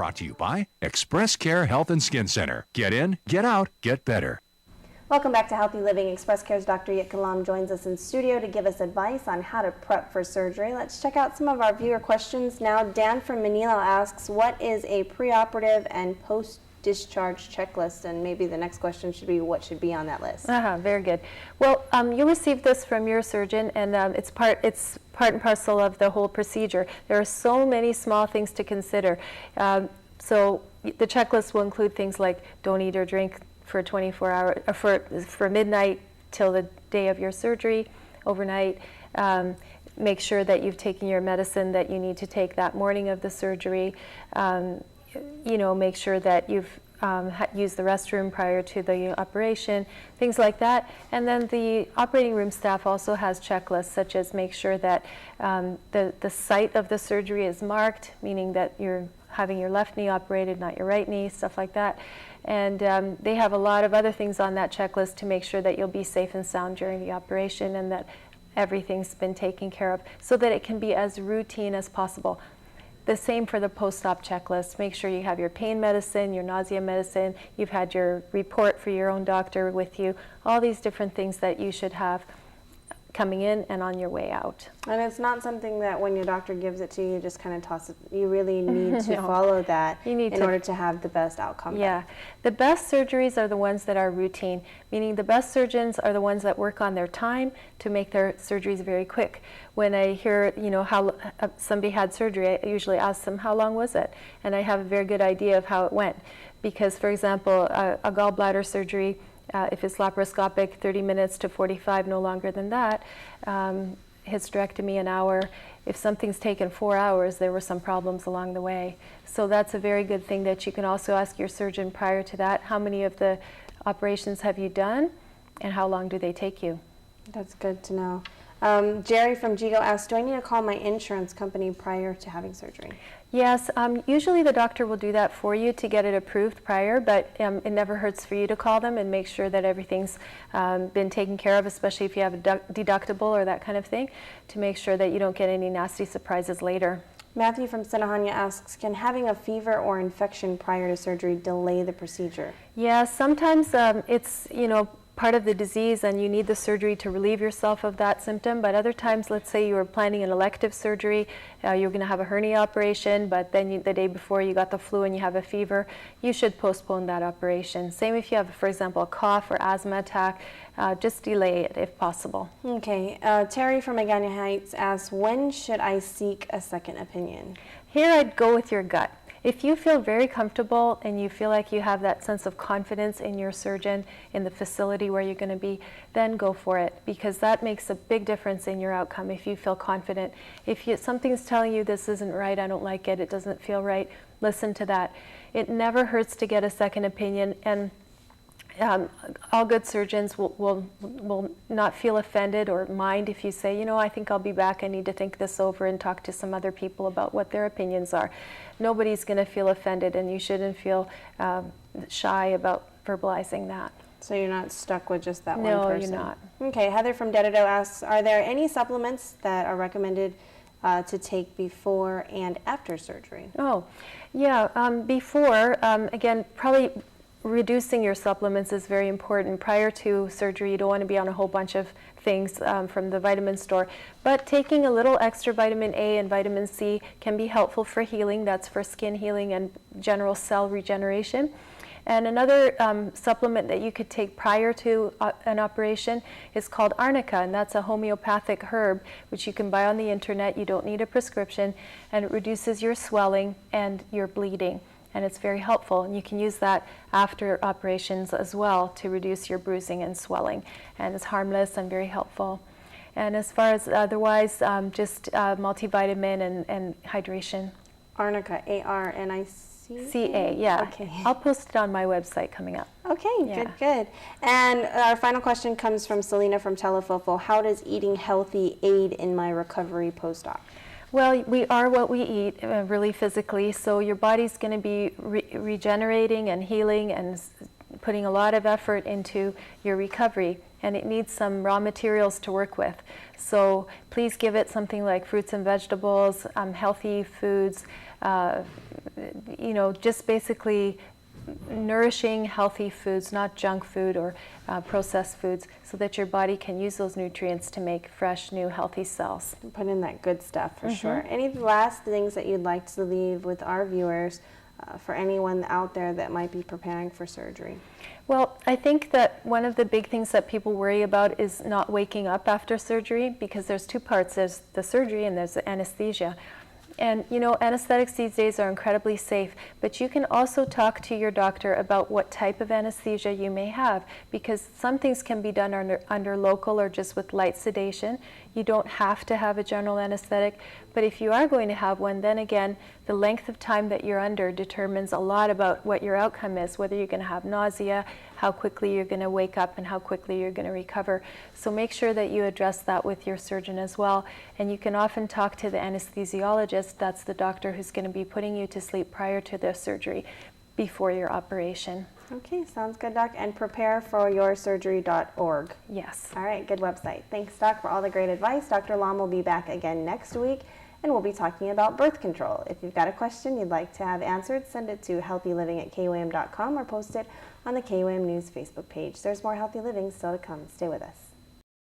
Brought to you by Express Care Health and Skin Center. Get in, get out, get better. Welcome back to Healthy Living. Express Care's Dr. Jitka Lom joins us in studio to give us advice on how to prep for surgery. Let's check out some of our viewer questions now. Dan from Manila asks, what is a preoperative and post-discharge checklist? And maybe the next question should be, what should be on that list? Very good. Well, you received this from your surgeon, and it's part and parcel of the whole procedure. There are so many small things to consider. So the checklist will include things like don't eat or drink for 24 hours, for midnight till the day of your surgery, overnight. Make sure that you've taken your medicine that you need to take that morning of the surgery. Make sure that you've used the restroom prior to the operation, things like that. And then the operating room staff also has checklists, such as make sure that the site of the surgery is marked, meaning that you're having your left knee operated, not your right knee, stuff like that. And they have a lot of other things on that checklist to make sure that you'll be safe and sound during the operation and that everything's been taken care of so that it can be as routine as possible. The same for the post-op checklist. Make sure you have your pain medicine, your nausea medicine, you've had your report for your own doctor with you, all these different things that you should have coming in and on your way out. And it's not something that when your doctor gives it to you, you just kind of toss it. You really need to follow that in order to have the best outcome. Yeah. The best surgeries are the ones that are routine, meaning the best surgeons are the ones that work on their time to make their surgeries very quick. When I hear, how somebody had surgery, I usually ask them, how long was it? And I have a very good idea of how it went. Because, for example, a gallbladder surgery, if it's laparoscopic, 30 minutes to 45, no longer than that. Hysterectomy, an hour. If something's taken 4 hours, there were some problems along the way. So that's a very good thing that you can also ask your surgeon prior to that. How many of the operations have you done, and how long do they take you? That's good to know. Jerry from Jigo asks, do I need to call my insurance company prior to having surgery? Yes, usually the doctor will do that for you to get it approved prior, but it never hurts for you to call them and make sure that everything's been taken care of, especially if you have a deductible or that kind of thing, to make sure that you don't get any nasty surprises later. Matthew from Sinahanya asks, can having a fever or infection prior to surgery delay the procedure? Yeah, sometimes it's, part of the disease and you need the surgery to relieve yourself of that symptom, but other times, let's say you were planning an elective surgery, you're going to have a hernia operation, but then the day before you got the flu and you have a fever, you should postpone that operation. Same if you have, for example, a cough or asthma attack, just delay it if possible. Okay, Terry from Magana Heights asks, when should I seek a second opinion? Here I'd go with your gut. If you feel very comfortable and you feel like you have that sense of confidence in your surgeon, in the facility where you're going to be, then go for it, because that makes a big difference in your outcome if you feel confident. If something's telling you this isn't right, I don't like it, it doesn't feel right, listen to that. It never hurts to get a second opinion, and all good surgeons will not feel offended or mind if you say, I think I'll be back, I need to think this over and talk to some other people about what their opinions are. Nobody's going to feel offended, and you shouldn't feel shy about verbalizing that. So you're not stuck with just that one person? No, you're not. Okay, Heather from Dededo asks, are there any supplements that are recommended to take before and after surgery? Oh, yeah, before, again, probably reducing your supplements is very important. Prior to surgery, you don't want to be on a whole bunch of things from the vitamin store, but taking a little extra vitamin A and vitamin C can be helpful for healing. That's for skin healing and general cell regeneration. And another supplement that you could take prior to an operation is called arnica, and that's a homeopathic herb which you can buy on the internet. You don't need a prescription, and it reduces your swelling and your bleeding. And it's very helpful, and you can use that after operations as well to reduce your bruising and swelling, and it's harmless and very helpful. And as far as otherwise, just multivitamin and hydration. Arnica, A-R-N-I-C? C-A, yeah. Okay. I'll post it on my website coming up. Okay, Yeah. good. And our final question comes from Selena from Telefofo. How does eating healthy aid in my recovery post-op? Well, we are what we eat, really physically, so your body's going to be regenerating and healing and putting a lot of effort into your recovery, and it needs some raw materials to work with. So please give it something like fruits and vegetables, healthy foods, just basically nourishing, healthy foods, not junk food or processed foods, so that your body can use those nutrients to make fresh, new, healthy cells. Put in that good stuff for sure. Any last things that you'd like to leave with our viewers for anyone out there that might be preparing for surgery? Well, I think that one of the big things that people worry about is not waking up after surgery, because there's two parts. There's the surgery and there's the anesthesia. And anesthetics these days are incredibly safe, but you can also talk to your doctor about what type of anesthesia you may have, because some things can be done under local or just with light sedation. You don't have to have a general anesthetic, but if you are going to have one, then again, the length of time that you're under determines a lot about what your outcome is, whether you're going to have nausea, how quickly you're going to wake up, and how quickly you're going to recover. So make sure that you address that with your surgeon as well. And you can often talk to the anesthesiologist. That's the doctor who's going to be putting you to sleep prior to the surgery, before your operation. Okay, sounds good, Doc. And prepareforyoursurgery.org. Yes. All right, good website. Thanks, Doc, for all the great advice. Dr. Lom will be back again next week, and we'll be talking about birth control. If you've got a question you'd like to have answered, send it to healthyliving@kwam.com or post it on the KWAM News Facebook page. There's more Healthy Living still to come. Stay with us.